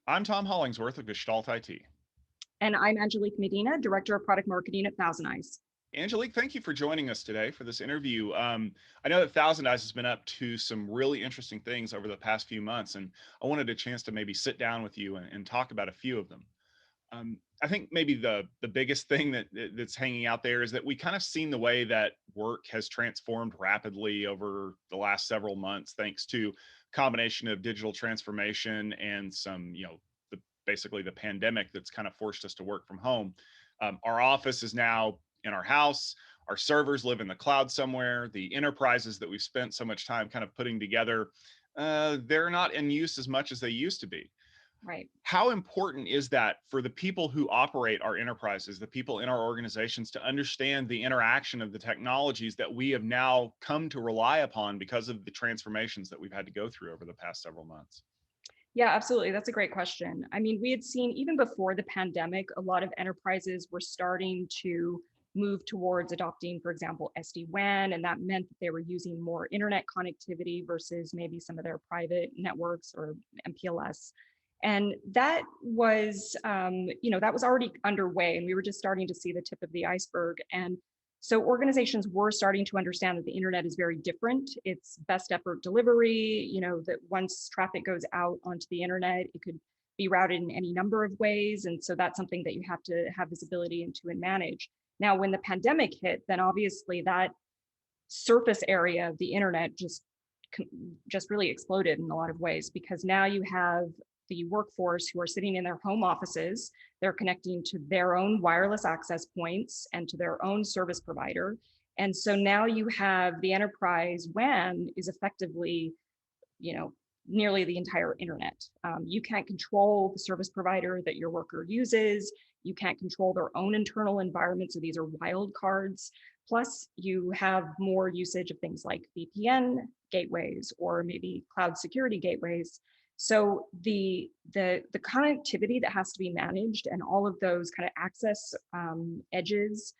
I'm Tom Hollingsworth of Gestalt IT. And I'm Angelique Medina, Director of Product Marketing at ThousandEyes. Angelique, thank you for joining us today for this interview. I know that ThousandEyes has been up to some really interesting things over the past few months, and I wanted a chance to maybe sit down with you and talk about a few of them. I think maybe the biggest thing that's hanging out there is that we kind of seen the way that work has transformed rapidly over the last several months, thanks to a combination of digital transformation and some, basically the pandemic that's kind of forced us to work from home. Our office is now in our house. Our servers live in the cloud somewhere. The enterprises that we've spent so much time kind of putting together, they're not in use as much as they used to be. Right. How important is that for the people who operate our enterprises, the people in our organizations, to understand the interaction of the technologies that we have now come to rely upon because of the transformations that we've had to go through over the past several months? Yeah, absolutely. That's a great question. I mean, we had seen even before the pandemic, a lot of enterprises were starting to move towards adopting, for example, SD-WAN, and that meant that they were using more internet connectivity versus maybe some of their private networks or MPLS. And that was, that was already underway, and we were just starting to see the tip of the iceberg. And so organizations were starting to understand that the internet is very different. It's best effort delivery, that once traffic goes out onto the internet, it could be routed in any number of ways. And so that's something that you have to have visibility into and manage. Now, when the pandemic hit, then obviously that surface area of the internet just really exploded in a lot of ways, because now you have the workforce who are sitting in their home offices. They're connecting to their own wireless access points and to their own service provider. And so now you have the enterprise WAN is effectively, nearly the entire internet. You can't control the service provider that your worker uses. You can't control their own internal environment. So these are wild cards. Plus, you have more usage of things like VPN gateways or maybe cloud security gateways. So the connectivity that has to be managed and all of those kind of access edges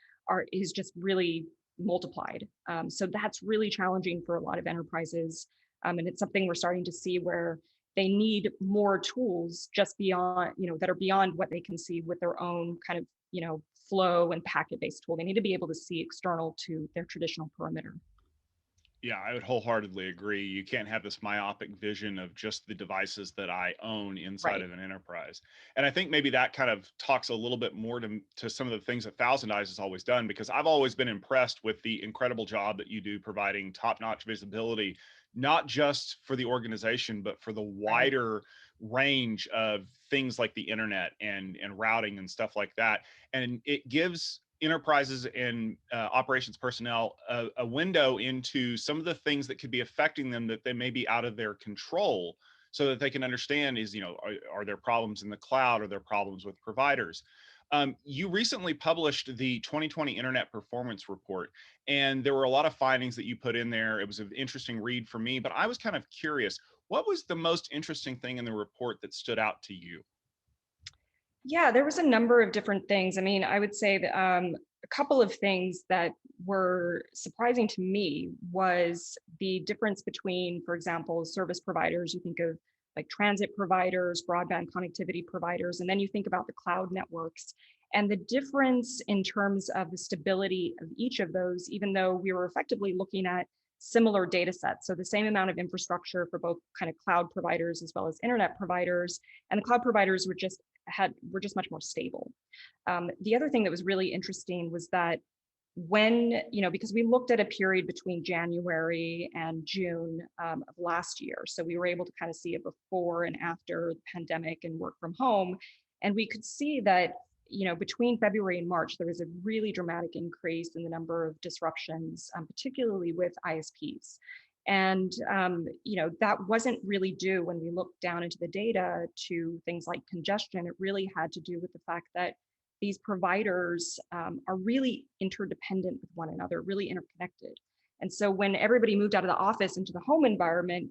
is just really multiplied. So that's really challenging for a lot of enterprises. And it's something we're starting to see where they need more tools just beyond, that are beyond what they can see with their own kind of, flow and packet-based tool. They need to be able to see external to their traditional perimeter. Yeah, I would wholeheartedly agree. You can't have this myopic vision of just the devices that I own inside Right. of an enterprise. And I think maybe that kind of talks a little bit more to some of the things that Thousand Eyes has always done, because I've always been impressed with the incredible job that you do providing top-notch visibility, not just for the organization, but for the Right. wider range of things like the internet and routing and stuff like that. And it gives enterprises and operations personnel a window into some of the things that could be affecting them that they may be out of their control, so that they can understand is, are there problems in the cloud? Are there problems with providers? You recently published the 2020 Internet Performance Report, and there were a lot of findings that you put in there. It was an interesting read for me, but I was kind of curious, what was the most interesting thing in the report that stood out to you? Yeah, there was a number of different things. I mean, I would say that a couple of things that were surprising to me was the difference between, for example, service providers. You think of like transit providers, broadband connectivity providers, and then you think about the cloud networks. And the difference in terms of the stability of each of those, even though we were effectively looking at similar data sets. So the same amount of infrastructure for both kind of cloud providers as well as internet providers. And the cloud providers were just much more stable. The other thing that was really interesting was that when, because we looked at a period between January and June of last year. So we were able to kind of see it before and after the pandemic and work from home. And we could see that, between February and March, there was a really dramatic increase in the number of disruptions, particularly with ISPs. And that wasn't really due, when we looked down into the data, to things like congestion. It really had to do with the fact that these providers are really interdependent with one another, really interconnected. And so when everybody moved out of the office into the home environment,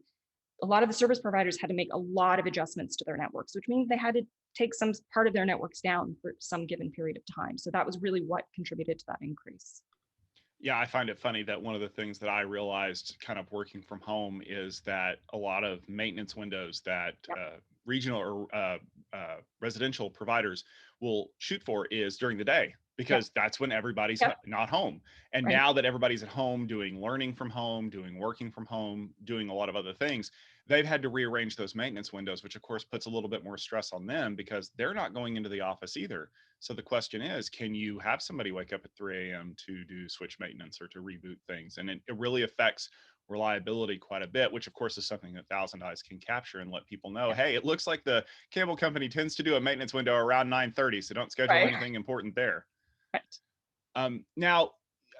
a lot of the service providers had to make a lot of adjustments to their networks, which means they had to take some part of their networks down for some given period of time. So that was really what contributed to that increase. Yeah, I find it funny that one of the things that I realized kind of working from home is that a lot of maintenance windows that Yep. regional or residential providers will shoot for is during the day Yep. because that's when everybody's Yep. not home. And Right. now that everybody's at home doing learning from home, doing working from home, doing a lot of other things, they've had to rearrange those maintenance windows, which of course puts a little bit more stress on them because they're not going into the office either. So the question is, can you have somebody wake up at 3 a.m. to do switch maintenance or to reboot things? And it really affects reliability quite a bit, which of course is something that ThousandEyes can capture and let people know, Yeah. hey, it looks like the cable company tends to do a maintenance window around 9:30, so don't schedule Right. anything important there. Right. Now,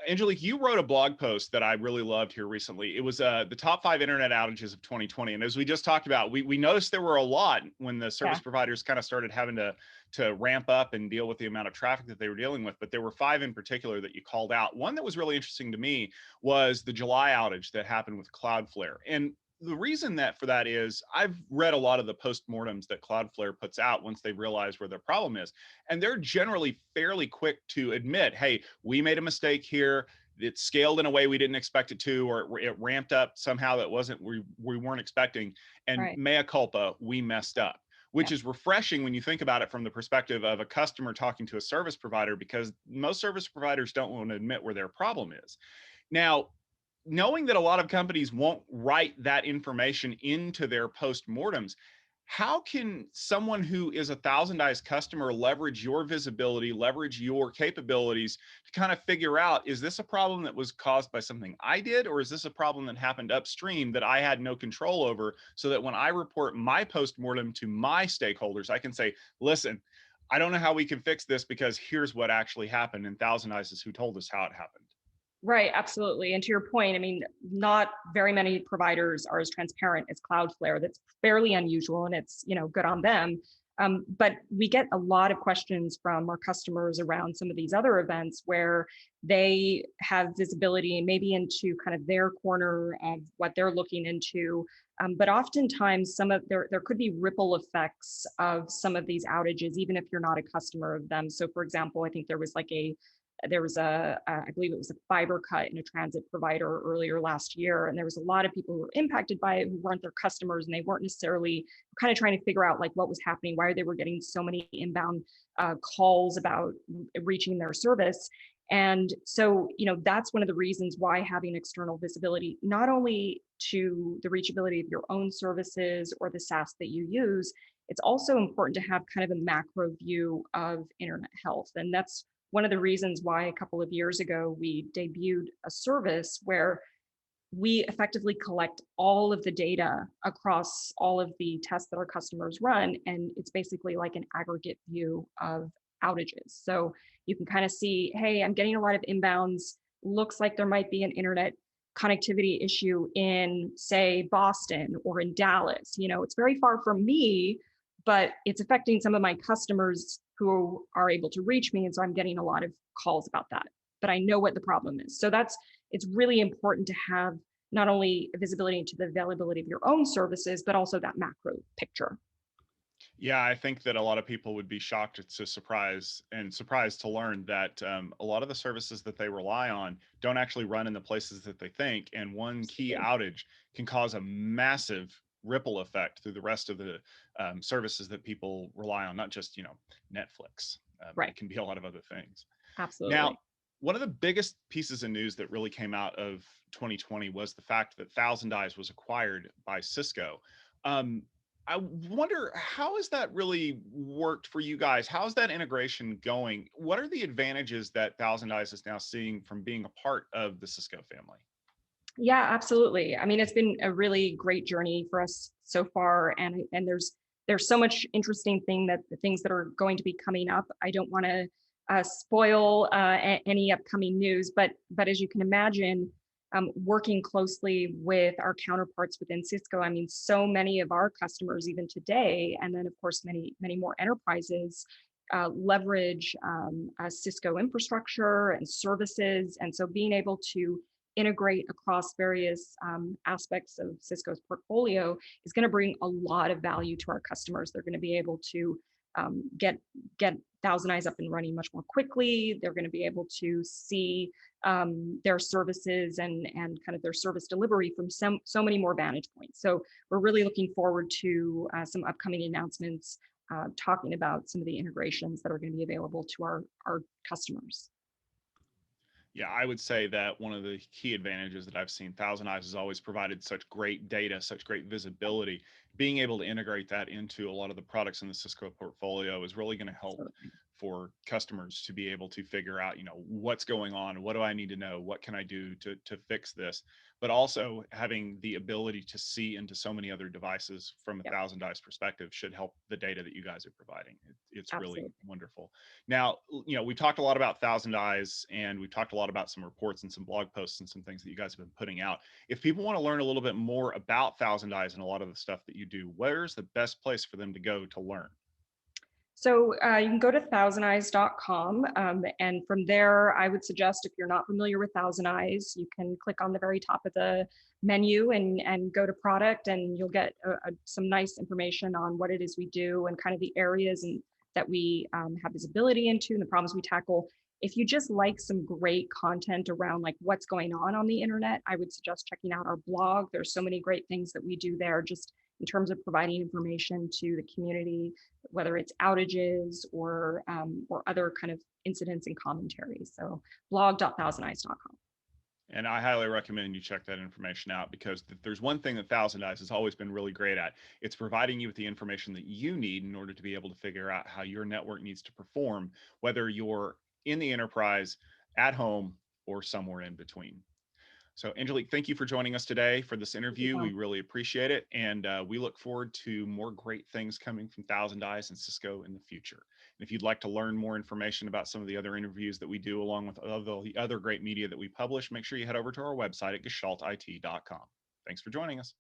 Angelique, you wrote a blog post that I really loved here recently. It was the top 5 internet outages of 2020, and as we just talked about, we noticed there were a lot when the service Yeah. providers kind of started having to ramp up and deal with the amount of traffic that they were dealing with. But there were five in particular that you called out. One that was really interesting to me was the July outage that happened with Cloudflare, and the reason that for that is I've read a lot of the postmortems that Cloudflare puts out once they realize where their problem is, and they're generally fairly quick to admit, hey, we made a mistake here. It scaled in a way we didn't expect it to, or it ramped up somehow that wasn't we weren't expecting. And Right. mea culpa, we messed up, which Yeah. is refreshing when you think about it from the perspective of a customer talking to a service provider, because most service providers don't want to admit where their problem is. Now, knowing that a lot of companies won't write that information into their postmortems, how can someone who is a ThousandEyes customer leverage your visibility, leverage your capabilities to kind of figure out, is this a problem that was caused by something I did, or is this a problem that happened upstream that I had no control over? So that when I report my postmortem to my stakeholders, I can say, listen, I don't know how we can fix this because here's what actually happened. And ThousandEyes is who told us how it happened. Right, absolutely. And to your point, I mean, not very many providers are as transparent as Cloudflare. That's fairly unusual, and it's, good on them. But we get a lot of questions from our customers around some of these other events where they have visibility maybe into kind of their corner of what they're looking into. But oftentimes, there could be ripple effects of some of these outages, even if you're not a customer of them. So, for example, I think there was I believe it was a fiber cut in a transit provider earlier last year. And there was a lot of people who were impacted by it who weren't their customers, and they weren't necessarily kind of trying to figure out like what was happening, why they were getting so many inbound calls about reaching their service. And so, that's one of the reasons why having external visibility, not only to the reachability of your own services or the SaaS that you use, it's also important to have kind of a macro view of internet health. And that's one of the reasons why a couple of years ago we debuted a service where we effectively collect all of the data across all of the tests that our customers run. And it's basically like an aggregate view of outages. So you can kind of see, hey, I'm getting a lot of inbounds. Looks like there might be an internet connectivity issue in, say, Boston or in Dallas. It's very far from me, but it's affecting some of my customers who are able to reach me. And so I'm getting a lot of calls about that. But I know what the problem is. So it's really important to have not only visibility into the availability of your own services, but also that macro picture. Yeah, I think that a lot of people would be shocked to surprised to learn that a lot of the services that they rely on don't actually run in the places that they think. And one key Absolutely. outage can cause a massive ripple effect through the rest of the services that people rely on, not just, Netflix. Right. It can be a lot of other things. Now, Absolutely. one of the biggest pieces of news that really came out of 2020 was the fact that ThousandEyes was acquired by Cisco. Um, I wonder, how has that really worked for you guys? How's that integration going? What are the advantages that ThousandEyes is now seeing from being a part of the Cisco family? Yeah, absolutely. I mean, it's been a really great journey for us so far, and there's so much interesting the things that are going to be coming up. I don't want to spoil any upcoming news, but as you can imagine, working closely with our counterparts within Cisco, I mean, so many of our customers even today, and then of course many more enterprises leverage Cisco infrastructure and services, and so being able to integrate across various aspects of Cisco's portfolio is going to bring a lot of value to our customers. They're going to be able to get Thousand Eyes up and running much more quickly. They're going to be able to see their services and kind of their service delivery from so many more vantage points. So we're really looking forward to some upcoming announcements talking about some of the integrations that are going to be available to our customers. Yeah, I would say that one of the key advantages that I've seen, Thousand Eyes has always provided such great data, such great visibility. Being able to integrate that into a lot of the products in the Cisco portfolio is really going to help Absolutely. for customers to be able to figure out, what's going on, what do I need to know, what can I do to fix this, but also having the ability to see into so many other devices from a Yep, Thousand Eyes perspective should help the data that you guys are providing. It's really absolutely. wonderful. Now, we talked a lot about Thousand Eyes, and we've talked a lot about some reports and some blog posts and some things that you guys have been putting out. If people want to learn a little bit more about Thousand Eyes and a lot of the stuff that you do, where's the best place for them to go to learn? So you can go to thousandeyes.com. And from there, I would suggest if you're not familiar with Thousand Eyes, you can click on the very top of the menu and go to product, and you'll get some nice information on what it is we do and kind of the areas that we have visibility into and the problems we tackle. If you just like some great content around like what's going on the internet, I would suggest checking out our blog. There's so many great things that we do there just in terms of providing information to the community, whether it's outages or other kind of incidents and commentaries. So blog.thousandeyes.com. And I highly recommend you check that information out, because there's one thing that Thousand Eyes has always been really great at. It's providing you with the information that you need in order to be able to figure out how your network needs to perform, whether you're in the enterprise, at home, or somewhere in between. So, Angelique, thank you for joining us today for this interview. We really appreciate it. And we look forward to more great things coming from Thousand Eyes and Cisco in the future. And if you'd like to learn more information about some of the other interviews that we do, along with all the other great media that we publish, make sure you head over to our website at gestaltit.com. Thanks for joining us.